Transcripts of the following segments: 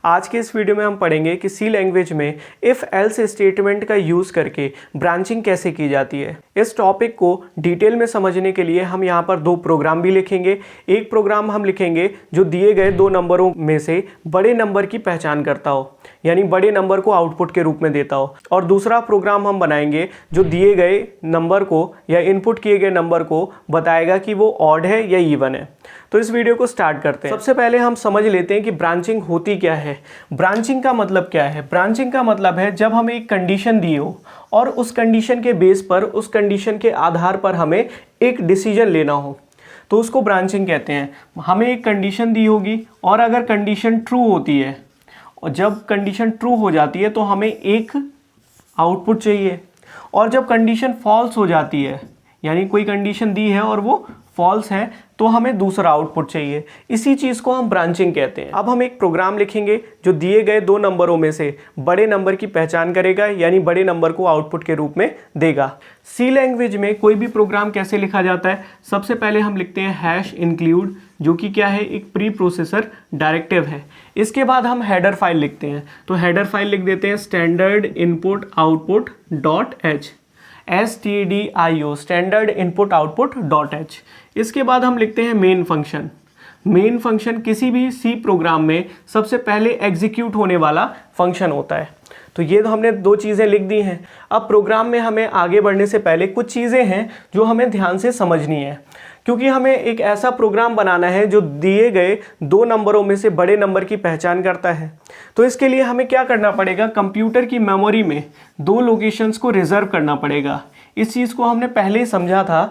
आज के इस वीडियो में हम पढ़ेंगे कि सी लैंग्वेज में इफ़ एल्स स्टेटमेंट का यूज़ करके ब्रांचिंग कैसे की जाती है। इस टॉपिक को डिटेल में समझने के लिए हम यहाँ पर दो प्रोग्राम भी लिखेंगे। एक प्रोग्राम हम लिखेंगे जो दिए गए दो नंबरों में से बड़े नंबर की पहचान करता हो, यानी बड़े नंबर को आउटपुट के रूप में देता हो, और दूसरा प्रोग्राम हम बनाएंगे जो दिए गए नंबर को या इनपुट किए गए नंबर को बताएगा कि वो ऑड है या इवन है। तो इस वीडियो को स्टार्ट करते हैं। सबसे पहले हम समझ लेते हैं कि ब्रांचिंग होती क्या है। ब्रांचिंग का मतलब क्या है? ब्रांचिंग का मतलब है जब हमें एक कंडीशन दी हो और उस कंडीशन के बेस पर, उस कंडीशन के आधार पर हमें एक डिसीजन लेना हो, तो उसको ब्रांचिंग कहते हैं। हमें एक कंडीशन दी होगी और अगर कंडीशन ट्रू होती है, और जब कंडीशन ट्रू हो जाती है तो हमें एक आउटपुट चाहिए, और जब कंडीशन फॉल्स हो जाती है, यानी कोई कंडीशन दी है और वो फॉल्स है, तो हमें दूसरा आउटपुट चाहिए। इसी चीज़ को हम ब्रांचिंग कहते हैं। अब हम एक प्रोग्राम लिखेंगे जो दिए गए दो नंबरों में से बड़े नंबर की पहचान करेगा, यानी बड़े नंबर को आउटपुट के रूप में देगा। सी लैंग्वेज में कोई भी प्रोग्राम कैसे लिखा जाता है? सबसे पहले हम लिखते हैं हैश इंक्लूड, जो कि क्या है? एक प्री प्रोसेसर डायरेक्टिव है। इसके बाद हम हेडर फाइल लिखते हैं, तो हेडर फाइल लिख देते हैं standard input output dot H, STDIO, standard input output dot H. इसके बाद हम लिखते हैं मेन फंक्शन। मेन फंक्शन किसी भी सी प्रोग्राम में सबसे पहले एग्जीक्यूट होने वाला फंक्शन होता है। तो ये तो हमने दो चीज़ें लिख दी हैं। अब प्रोग्राम में हमें आगे बढ़ने से पहले कुछ चीज़ें हैं जो हमें ध्यान से समझनी है, क्योंकि हमें एक ऐसा प्रोग्राम बनाना है जो दिए गए दो नंबरों में से बड़े नंबर की पहचान करता है। तो इसके लिए हमें क्या करना पड़ेगा? कंप्यूटर की मेमोरी में दो लोकेशंस को रिजर्व करना पड़ेगा। इस चीज़ को हमने पहले ही समझा था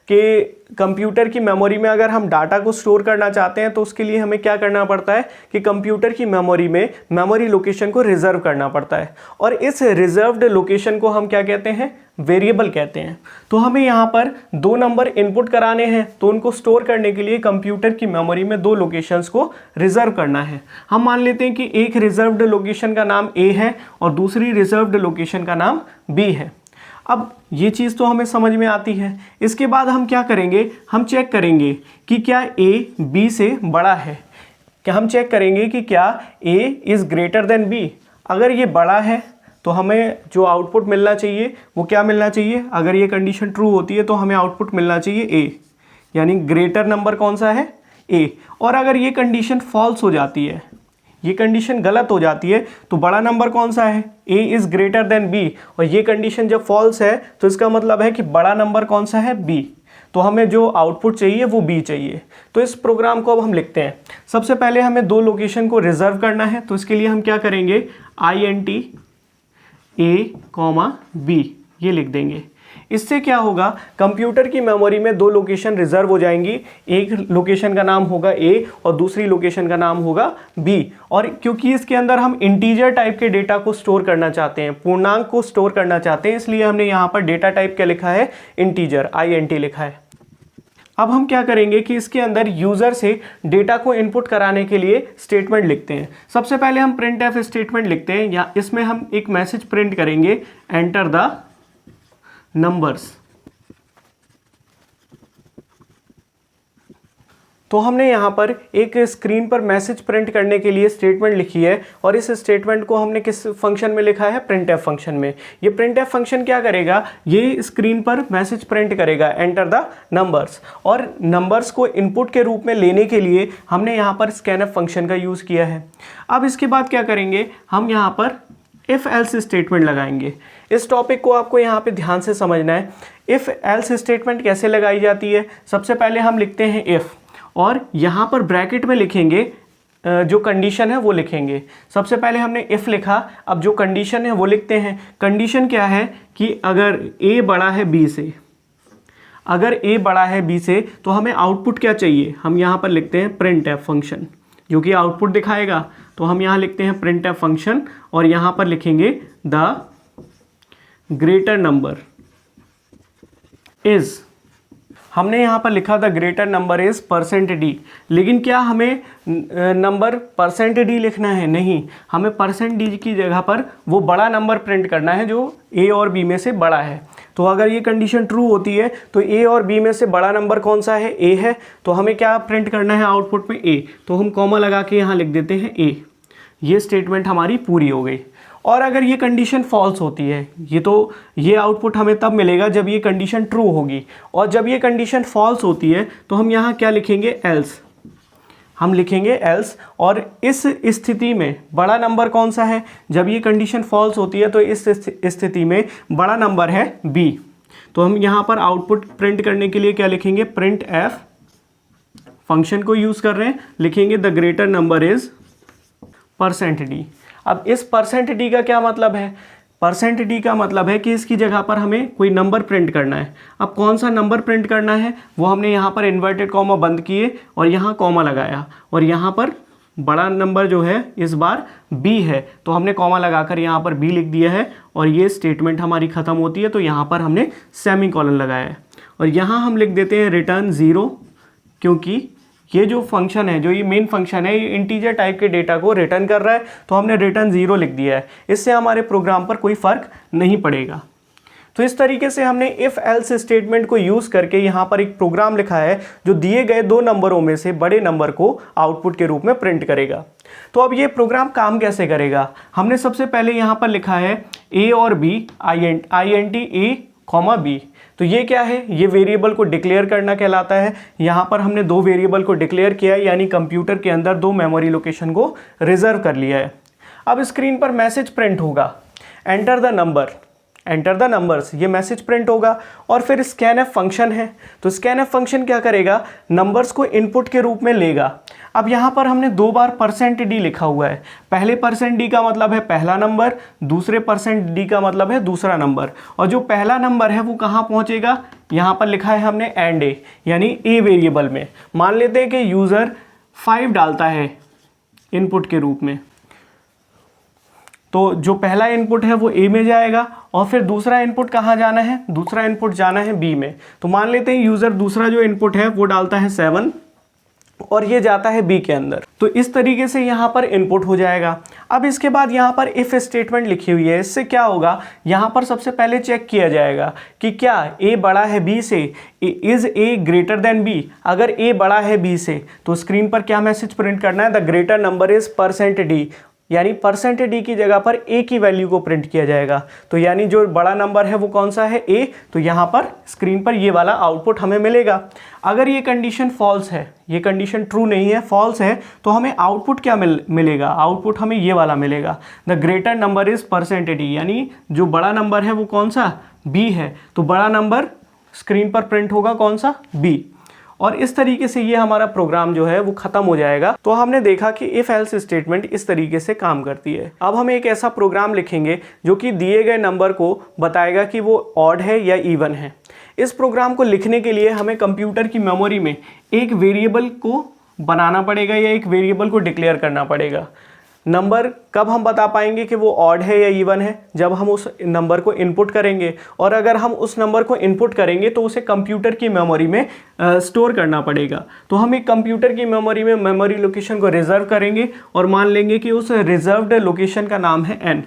कि कंप्यूटर की मेमोरी में अगर हम डाटा को स्टोर करना चाहते हैं तो उसके लिए हमें क्या करना पड़ता है कि कंप्यूटर की मेमोरी में मेमोरी लोकेशन को रिजर्व करना पड़ता है, और इस रिजर्व्ड लोकेशन को हम क्या कहते हैं? वेरिएबल कहते हैं। तो हमें यहाँ पर दो नंबर इनपुट कराने हैं, तो उनको स्टोर करने के लिए कंप्यूटर की मेमोरी में दो लोकेशंस को रिजर्व करना है। हम मान लेते हैं कि एक रिजर्व्ड लोकेशन का नाम A है और दूसरी रिजर्व्ड लोकेशन का नाम B है। अब ये चीज़ तो हमें समझ में आती है। इसके बाद हम क्या करेंगे? हम चेक करेंगे कि क्या A B से बड़ा है। क्या हम चेक करेंगे कि क्या A is greater than B? अगर ये बड़ा है तो हमें जो आउटपुट मिलना चाहिए वो क्या मिलना चाहिए? अगर ये कंडीशन ट्रू होती है तो हमें आउटपुट मिलना चाहिए A, यानी ग्रेटर नंबर कौन सा है? A। और अगर ये कंडीशन फॉल्स हो जाती है, ये कंडीशन गलत हो जाती है, तो बड़ा नंबर कौन सा है? A is greater than B, और ये कंडीशन जब फॉल्स है तो इसका मतलब है कि बड़ा नंबर कौन सा है? B। तो हमें जो आउटपुट चाहिए वो B चाहिए। तो इस प्रोग्राम को अब हम लिखते हैं। सबसे पहले हमें दो लोकेशन को रिजर्व करना है, तो इसके लिए हम क्या करेंगे? INT A, B ये लिख देंगे। इससे क्या होगा? कंप्यूटर की मेमोरी में दो लोकेशन रिजर्व हो जाएंगी। एक लोकेशन का नाम होगा A और दूसरी लोकेशन का नाम होगा B। और क्योंकि इसके अंदर हम इंटीजर टाइप के डेटा को स्टोर करना चाहते हैं, पूर्णांक को स्टोर करना चाहते हैं, इसलिए हमने यहाँ पर डेटा टाइप क्या लिखा है? इंटीजर, INT लिखा है। अब हम क्या करेंगे कि इसके अंदर यूज़र से डेटा को इनपुट कराने के लिए स्टेटमेंट लिखते हैं। सबसे पहले हम प्रिंट एफ स्टेटमेंट लिखते हैं, या इसमें हम एक मैसेज प्रिंट करेंगे, एंटर द नंबर्स। तो हमने यहाँ पर एक स्क्रीन पर मैसेज प्रिंट करने के लिए स्टेटमेंट लिखी है, और इस स्टेटमेंट को हमने किस फंक्शन में लिखा है? प्रिंट एफ फंक्शन में। ये प्रिंट एफ फंक्शन क्या करेगा? ये स्क्रीन पर मैसेज प्रिंट करेगा, एंटर द नंबर्स। और नंबर्स को इनपुट के रूप में लेने के लिए हमने यहाँ पर स्कैनएफ फंक्शन का यूज़ किया है। अब इसके बाद क्या करेंगे? हम यहाँ पर इफ़ एल्स स्टेटमेंट लगाएंगे। इस टॉपिक को आपको यहाँ पे ध्यान से समझना है। इफ़ एल्स स्टेटमेंट कैसे लगाई जाती है? सबसे पहले हम लिखते हैं इफ़, और यहाँ पर ब्रैकेट में लिखेंगे जो कंडीशन है वो लिखेंगे। सबसे पहले हमने इफ़ लिखा, अब जो कंडीशन है वो लिखते हैं। कंडीशन क्या है कि अगर A बड़ा है B से, अगर A बड़ा है B से, तो हमें आउटपुट क्या चाहिए? हम यहाँ पर लिखते हैं प्रिंट एफ फंक्शन, जो कि आउटपुट दिखाएगा। तो हम यहाँ लिखते हैं प्रिंट एफ फंक्शन, और यहाँ पर लिखेंगे द ग्रेटर नंबर इज़। हमने यहाँ पर लिखा the greater number is %d, लेकिन क्या हमें नंबर %d लिखना है? नहीं, हमें %d की जगह पर वो बड़ा नंबर प्रिंट करना है जो A और B में से बड़ा है। तो अगर ये कंडीशन ट्रू होती है तो A और B में से बड़ा नंबर कौन सा है? A है। तो हमें क्या प्रिंट करना है आउटपुट में? A। तो हम कॉमा लगा के यहाँ लिख देते हैं A। ये स्टेटमेंट हमारी पूरी हो गई। और अगर ये कंडीशन फॉल्स होती है, ये आउटपुट हमें तब मिलेगा जब ये कंडीशन ट्रू होगी, और जब ये कंडीशन फॉल्स होती है तो हम यहाँ क्या लिखेंगे, एल्स। हम लिखेंगे एल्स। और इस स्थिति में बड़ा नंबर कौन सा है, जब ये कंडीशन फॉल्स होती है तो इस स्थिति में बड़ा नंबर है b। तो हम यहाँ पर आउटपुट प्रिंट करने के लिए क्या लिखेंगे, प्रिंट f, फंक्शन को यूज़ कर रहे हैं, लिखेंगे the greater number is %d। अब इस %d का क्या मतलब है, %d का मतलब है कि इसकी जगह पर हमें कोई नंबर प्रिंट करना है। अब कौन सा नंबर प्रिंट करना है, वो हमने यहाँ पर इन्वर्टेड कॉमा बंद किए और यहाँ कॉमा लगाया, और यहाँ पर बड़ा नंबर जो है इस बार b है, तो हमने कॉमा लगाकर यहाँ पर b लिख दिया है, और ये स्टेटमेंट हमारी ख़त्म होती है। तो यहाँ पर हमने सेमीकोलन लगाया है, और यहाँ हम लिख देते हैं रिटर्न 0, क्योंकि ये जो फंक्शन है, जो ये मेन फंक्शन है, ये इंटीजर टाइप के डेटा को रिटर्न कर रहा है, तो हमने रिटर्न 0 लिख दिया है। इससे हमारे प्रोग्राम पर कोई फ़र्क नहीं पड़ेगा। तो इस तरीके से हमने इफ़ एल्स स्टेटमेंट को यूज़ करके यहाँ पर एक प्रोग्राम लिखा है जो दिए गए दो नंबरों में से बड़े नंबर को आउटपुट के रूप में प्रिंट करेगा। तो अब ये प्रोग्राम काम कैसे करेगा, हमने सबसे पहले यहाँ पर लिखा है a और b, INT a, b। तो ये क्या है, ये वेरिएबल को डिक्लेयर करना कहलाता है। यहाँ पर हमने दो वेरिएबल को डिक्लेयर किया है, यानी कंप्यूटर के अंदर दो मेमोरी लोकेशन को रिजर्व कर लिया है। अब स्क्रीन पर मैसेज प्रिंट होगा, एंटर द नंबर्स, ये मैसेज प्रिंट होगा। और फिर स्कैनएफ फंक्शन है, तो स्कैनएफ फंक्शन क्या करेगा, नंबर्स को इनपुट के रूप में लेगा। अब यहाँ पर हमने दो बार %d लिखा हुआ है। पहले %d का मतलब है पहला नंबर, दूसरे %d का मतलब है दूसरा नंबर। और जो पहला नंबर है वो कहाँ पहुँचेगा, यहाँ पर लिखा है हमने एंड ए, यानी ए वेरिएबल में। मान लेते हैं कि यूज़र 5 डालता है इनपुट के रूप में, तो जो पहला इनपुट है वो ए में जाएगा, और फिर दूसरा इनपुट कहाँ जाना है, दूसरा इनपुट जाना है बी में। तो मान लेते हैं यूज़र दूसरा जो इनपुट है वो डालता है 7, और ये जाता है बी के अंदर। तो इस तरीके से यहाँ पर इनपुट हो जाएगा। अब इसके बाद यहाँ पर इफ़ स्टेटमेंट लिखी हुई है, इससे क्या होगा, यहाँ पर सबसे पहले चेक किया जाएगा कि क्या a बड़ा है b से, is a greater than b। अगर a बड़ा है b से तो स्क्रीन पर क्या मैसेज प्रिंट करना है, the greater number is %d, यानी %d की जगह पर a की वैल्यू को प्रिंट किया जाएगा। तो यानी जो बड़ा नंबर है वो कौन सा है, a। तो यहाँ पर स्क्रीन पर ये वाला आउटपुट हमें मिलेगा। अगर ये कंडीशन फॉल्स है, ये कंडीशन ट्रू नहीं है, फॉल्स है, तो हमें आउटपुट क्या मिलेगा, आउटपुट हमें ये वाला मिलेगा, the greater number is %d, यानी जो बड़ा नंबर है वो कौन सा, b है। तो बड़ा नंबर स्क्रीन पर प्रिंट होगा कौन सा, b। और इस तरीके से ये हमारा प्रोग्राम जो है वो ख़त्म हो जाएगा। तो हमने देखा कि इफ़ एल्स स्टेटमेंट इस तरीके से काम करती है। अब हम एक ऐसा प्रोग्राम लिखेंगे जो कि दिए गए नंबर को बताएगा कि वो ऑड है या इवन है। इस प्रोग्राम को लिखने के लिए हमें कंप्यूटर की मेमोरी में एक वेरिएबल को बनाना पड़ेगा या एक वेरिएबल को डिक्लेयर करना पड़ेगा। नंबर कब हम बता पाएंगे कि वो ऑड है या इवन है, जब हम उस नंबर को इनपुट करेंगे। और अगर हम उस नंबर को इनपुट करेंगे तो उसे कंप्यूटर की मेमोरी में स्टोर करना पड़ेगा। तो हम एक कंप्यूटर की मेमोरी में मेमोरी लोकेशन को रिजर्व करेंगे और मान लेंगे कि उस रिजर्व्ड लोकेशन का नाम है n।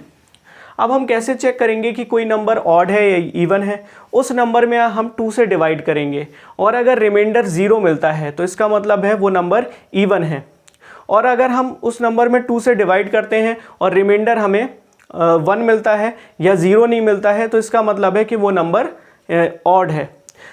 अब हम कैसे चेक करेंगे कि कोई नंबर ऑड है या इवन है, उस नंबर में हम 2 से डिवाइड करेंगे, और अगर रिमाइंडर 0 मिलता है तो इसका मतलब है वो नंबर इवन है। और अगर हम उस नंबर में 2 से डिवाइड करते हैं और रिमाइंडर हमें 1 मिलता है या 0 नहीं मिलता है, तो इसका मतलब है कि वो नंबर ऑड है।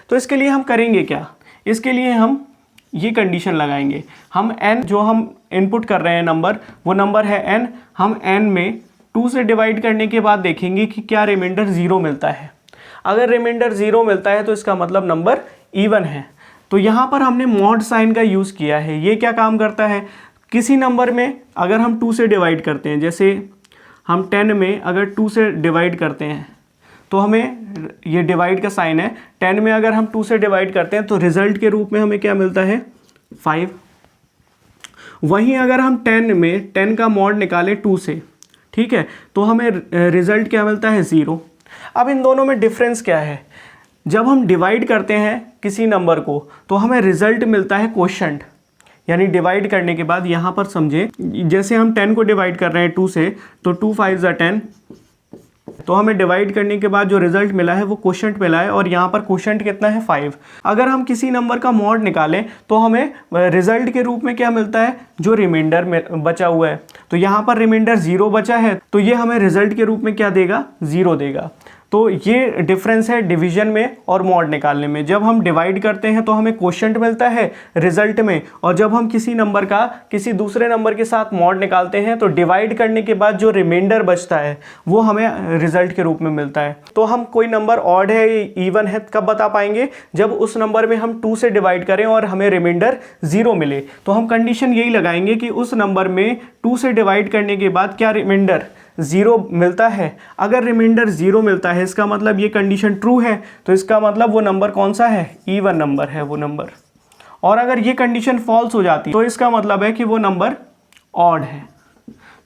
तो इसके लिए हम करेंगे क्या, इसके लिए हम ये कंडीशन लगाएंगे। हम n जो हम इनपुट कर रहे हैं नंबर, वो नंबर है n। हम n में 2 से डिवाइड करने के बाद देखेंगे कि क्या रिमाइंडर 0 मिलता है। अगर रिमाइंडर 0 मिलता है तो इसका मतलब नंबर इवन है। तो यहाँ पर हमने मॉड साइन का यूज़ किया है। ये क्या काम करता है, किसी नंबर में अगर हम 2 से डिवाइड करते हैं, जैसे हम 10 में अगर 2 से डिवाइड करते हैं तो हमें ये डिवाइड का साइन है, 10 में अगर हम 2 से डिवाइड करते हैं तो रिज़ल्ट के रूप में हमें क्या मिलता है, 5। वहीं अगर हम 10 में 10 का मॉड निकालें 2 से, ठीक है, तो हमें रिज़ल्ट क्या मिलता है, 0। अब इन दोनों में डिफरेंस क्या है, जब हम डिवाइड करते हैं किसी नंबर को तो हमें रिज़ल्ट मिलता है क्वोशंट, यानी डिवाइड करने के बाद यहाँ पर समझें, जैसे हम 10 को डिवाइड कर रहे हैं 2 से, तो 2 5 ज़ा 10, तो हमें डिवाइड करने के बाद जो रिजल्ट मिला है वो क्वोशंट मिला है, और यहाँ पर क्वोशंट कितना है 5। अगर हम किसी नंबर का मॉड निकालें तो हमें रिजल्ट के रूप में क्या मिलता है, जो रिमाइंडर में बचा हुआ है। तो यहाँ पर रिमाइंडर 0 बचा है, तो ये हमें रिजल्ट के रूप में क्या देगा, 0 देगा। तो ये डिफरेंस है डिवीजन में और मॉड निकालने में। जब हम डिवाइड करते हैं तो हमें क्वोशंट मिलता है रिजल्ट में, और जब हम किसी नंबर का किसी दूसरे नंबर के साथ मॉड निकालते हैं तो डिवाइड करने के बाद जो रिमाइंडर बचता है वो हमें रिजल्ट के रूप में मिलता है। तो हम कोई नंबर ऑड है या इवन है कब बता पाएंगे, जब उस नंबर में हम 2 से डिवाइड करें और हमें रिमाइंडर 0 मिले। तो हम कंडीशन यही लगाएंगे कि उस नंबर में 2 से डिवाइड करने के बाद क्या रिमाइंडर 0 मिलता है। अगर रिमाइंडर 0 मिलता है इसका मतलब ये कंडीशन ट्रू है, तो इसका मतलब वो नंबर कौन सा है, इवन नंबर है वो नंबर। और अगर ये कंडीशन फॉल्स हो जाती तो इसका मतलब है कि वो नंबर ऑड है।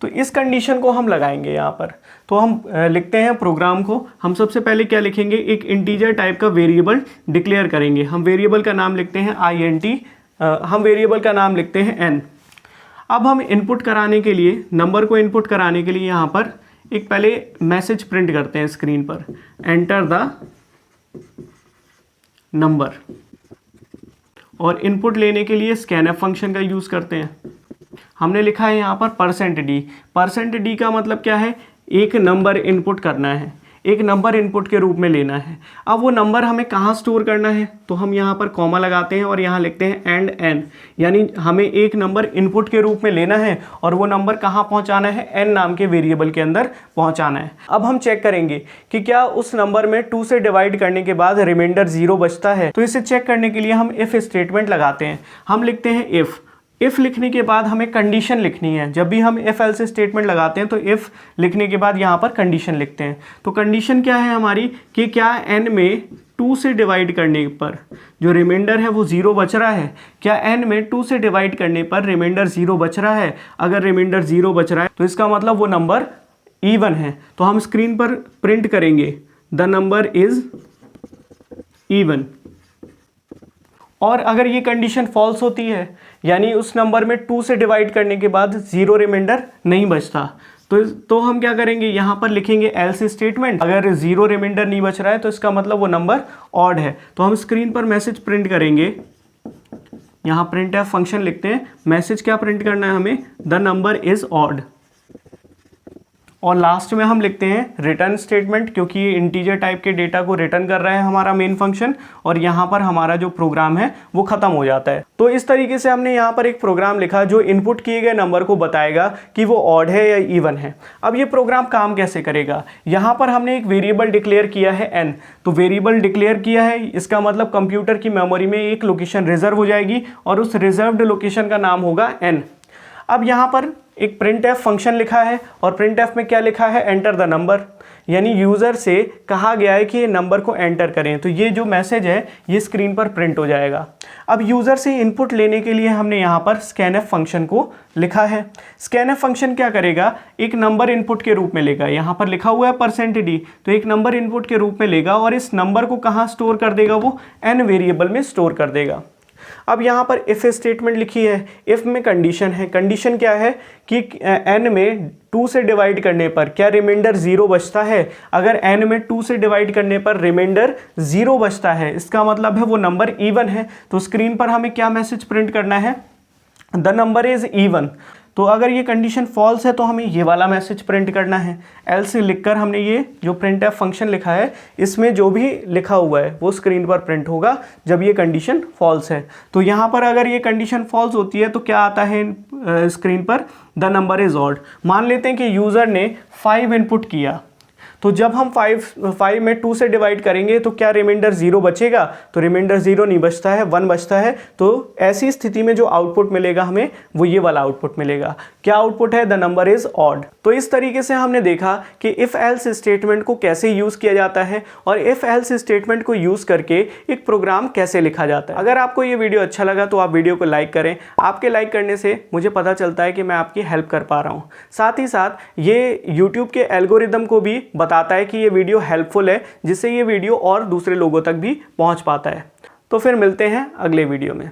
तो इस कंडीशन को हम लगाएंगे यहाँ पर। तो हम लिखते हैं प्रोग्राम को। हम सबसे पहले क्या लिखेंगे, एक इंटीजर टाइप का वेरिएबल डिक्लेयर करेंगे। हम वेरिएबल का नाम लिखते हैं int, हम वेरिएबल का नाम लिखते हैं n। अब हम इनपुट कराने के लिए, नंबर को इनपुट कराने के लिए यहाँ पर एक पहले मैसेज प्रिंट करते हैं स्क्रीन पर, एंटर द नंबर। और इनपुट लेने के लिए स्कैनफ फंक्शन का यूज़ करते हैं। हमने लिखा है यहाँ पर %d। %d का मतलब क्या है, एक नंबर इनपुट करना है, एक नंबर इनपुट के रूप में लेना है। अब वो नंबर हमें कहाँ स्टोर करना है, तो हम यहाँ पर कॉमा लगाते हैं और यहाँ लिखते हैं एंड n, यानी हमें एक नंबर इनपुट के रूप में लेना है और वो नंबर कहाँ पहुँचाना है, n नाम के वेरिएबल के अंदर पहुँचाना है। अब हम चेक करेंगे कि क्या उस नंबर में 2 से डिवाइड करने के बाद रिमाइंडर 0 बचता है। तो इसे चेक करने के लिए हम इफ़ स्टेटमेंट लगाते हैं। हम लिखते हैं इफ़ लिखने के बाद हमें कंडीशन लिखनी है। जब भी हम इफ़ एल्स स्टेटमेंट लगाते हैं तो इफ़ लिखने के बाद यहाँ पर कंडीशन लिखते हैं। तो कंडीशन क्या है हमारी, कि क्या n में 2 से डिवाइड करने पर जो रिमाइंडर है वो 0 बच रहा है। क्या n में 2 से डिवाइड करने पर रिमाइंडर 0 बच रहा है। अगर रिमाइंडर 0 बच रहा है तो इसका मतलब वो नंबर इवन है। तो हम स्क्रीन पर प्रिंट करेंगे द नंबर इज इवन। और अगर ये कंडीशन फॉल्स होती है, यानी उस नंबर में 2 से डिवाइड करने के बाद 0 रिमाइंडर नहीं बचता, तो हम क्या करेंगे, यहाँ पर लिखेंगे एल्स स्टेटमेंट। अगर 0 रिमाइंडर नहीं बच रहा है तो इसका मतलब वो नंबर ऑड है। तो हम स्क्रीन पर मैसेज प्रिंट करेंगे, यहाँ प्रिंट एफ फंक्शन लिखते हैं। मैसेज क्या प्रिंट करना है हमें, द नंबर इज ऑड। और लास्ट में हम लिखते हैं रिटर्न स्टेटमेंट, क्योंकि ये इंटीजर टाइप के डेटा को रिटर्न कर रहा है हमारा मेन फंक्शन, और यहाँ पर हमारा जो प्रोग्राम है वो खत्म हो जाता है। तो इस तरीके से हमने यहाँ पर एक प्रोग्राम लिखा जो इनपुट किए गए नंबर को बताएगा कि वो ऑड है या इवन है। अब ये प्रोग्राम काम कैसे करेगा, यहाँ पर हमने एक वेरिएबल डिक्लेयर किया है n। तो वेरिएबल डिक्लेयर किया है, इसका मतलब कंप्यूटर की मेमोरी में एक लोकेशन रिजर्व हो जाएगी और उस रिजर्व्ड लोकेशन का नाम होगा n। अब यहाँ पर एक प्रिंट एफ फंक्शन लिखा है और प्रिंट एफ में क्या लिखा है, एंटर द नंबर, यानी यूज़र से कहा गया है कि ये नंबर को एंटर करें। तो ये जो मैसेज है ये स्क्रीन पर प्रिंट हो जाएगा। अब यूज़र से इनपुट लेने के लिए हमने यहाँ पर स्कैनफ फंक्शन को लिखा है। स्कैनफ फंक्शन क्या करेगा, एक नंबर इनपुट के रूप में लेगा, यहाँ पर लिखा हुआ है %d, तो एक नंबर इनपुट के रूप में लेगा और इस नंबर को कहाँ स्टोर कर देगा, वो n वेरिएबल में स्टोर कर देगा। अब यहाँ पर इफ़ स्टेटमेंट लिखी है, इफ़ में कंडीशन है। कंडीशन क्या है कि n में 2 से डिवाइड करने पर क्या रिमाइंडर 0 बचता है। अगर n में 2 से डिवाइड करने पर रिमाइंडर 0 बचता है, इसका मतलब है वो नंबर इवन है। तो स्क्रीन पर हमें क्या मैसेज प्रिंट करना है, द नंबर इज इवन। तो अगर ये कंडीशन फॉल्स है तो हमें ये वाला मैसेज प्रिंट करना है। एल्स लिखकर हमने ये जो प्रिंट एफ फंक्शन लिखा है इसमें जो भी लिखा हुआ है वो स्क्रीन पर प्रिंट होगा जब ये कंडीशन फॉल्स है। तो यहाँ पर अगर ये कंडीशन फॉल्स होती है तो क्या आता है स्क्रीन पर, द नंबर इज ऑड। मान लेते हैं कि यूज़र ने 5 इनपुट किया, तो जब हम 5 में 2 से डिवाइड करेंगे तो क्या रिमाइंडर 0 बचेगा, तो रिमाइंडर 0 नहीं बचता है, 1 बचता है। तो ऐसी स्थिति में जो आउटपुट मिलेगा हमें वो ये वाला आउटपुट मिलेगा। क्या आउटपुट है, द नंबर इज ऑड। तो इस तरीके से हमने देखा कि इफ़ एल्स स्टेटमेंट को कैसे यूज़ किया जाता है और इफ़ एल्स स्टेटमेंट को यूज़ करके एक प्रोग्राम कैसे लिखा जाता है। अगर आपको ये वीडियो अच्छा लगा तो आप वीडियो को लाइक करें। आपके लाइक करने से मुझे पता चलता है कि मैं आपकी हेल्प कर पा रहा हूँ। साथ ही साथ ये यूट्यूब के एल्गोरिदम को भी बताता है कि ये वीडियो हेल्पफुल है, जिससे ये वीडियो और दूसरे लोगों तक भी पहुंच पाता है। तो फिर मिलते हैं अगले वीडियो में।